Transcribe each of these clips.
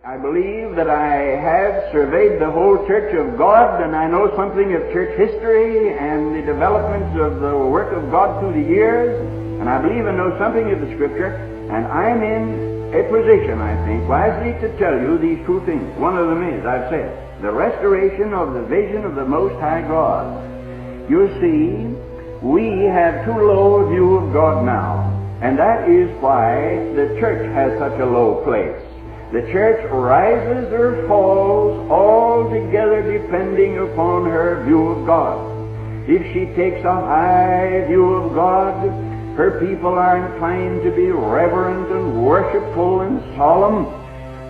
I believe that I have surveyed the whole Church of God, and I know something of church history and the developments of the work of God through the years, and I believe I know something of the Scripture, and I'm in a position, I think, wisely to tell you these two things. One of them is, I've said, the restoration of the vision of the Most High God. You see, we have too low a view of God now, and that is why the church has such a low place. The church rises or falls altogether depending upon her view of God. If she takes a high view of God, her people are inclined to be reverent and worshipful and solemn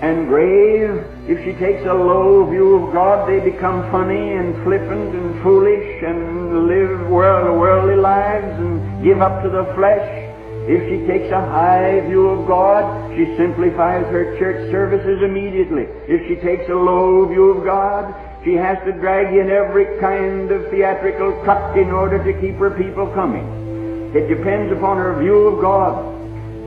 and grave. If she takes a low view of God, they become funny and flippant and foolish and live worldly lives and give up to the flesh. If she takes a high view of God, she simplifies her church services immediately. If she takes a low view of God, she has to drag in every kind of theatrical cut in order to keep her people coming. It depends upon her view of God.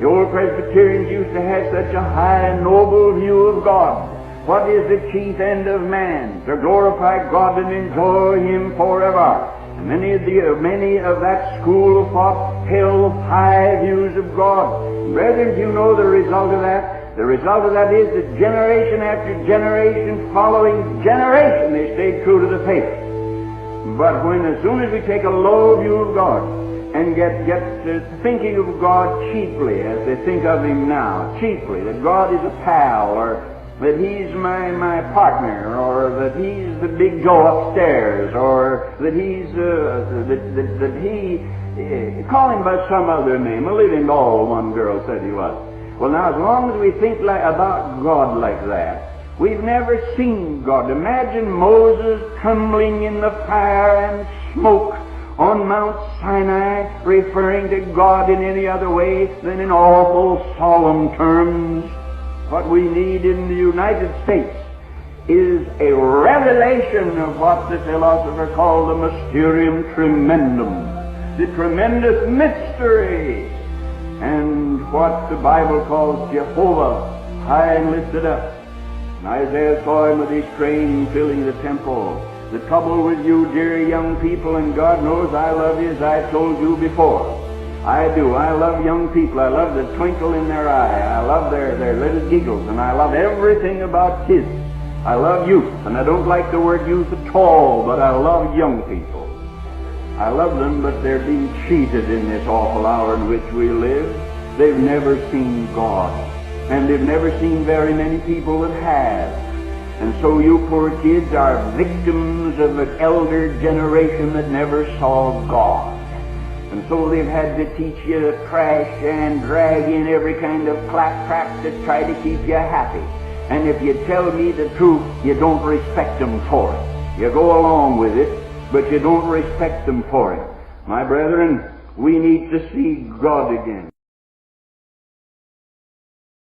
The old Presbyterians used to have such a high, noble view of God. What is the chief end of man? To glorify God and enjoy Him forever. And many of that school of thought held high views of God. Brethren, do you know the result of that? The result of that is that generation after generation following generation, they stayed true to the faith. But as soon as we take a low view of God and get thinking of God cheaply, as they think of Him now, cheaply, that God is a pal, or that He's my partner, or that He's the big Joe upstairs, or that He's call Him by some other name. A living doll, one girl said He was. Well, now, as long as we think about God like that, we've never seen God. Imagine Moses trembling in the fire and smoke on Mount Sinai, referring to God in any other way than in awful, solemn terms. What we need in the United States is a revelation of what the philosopher called the mysterium tremendum, the tremendous mystery, and what the Bible calls Jehovah, high and lifted up. And Isaiah saw Him with His train filling the temple. The trouble with you, dear young people, and God knows I love you as I've told you before. I do. I love young people. I love the twinkle in their eye. I love their little giggles, and I love everything about kids. I love youth, and I don't like the word youth at all, but I love young people. I love them, but they're being cheated in this awful hour in which we live. They've never seen God, and they've never seen very many people that have. And so you poor kids are victims of an elder generation that never saw God. And so they've had to teach you to trash and drag in every kind of claptrap to try to keep you happy. And if you tell me the truth, you don't respect them for it. You go along with it, but you don't respect them for it. My brethren, we need to see God again.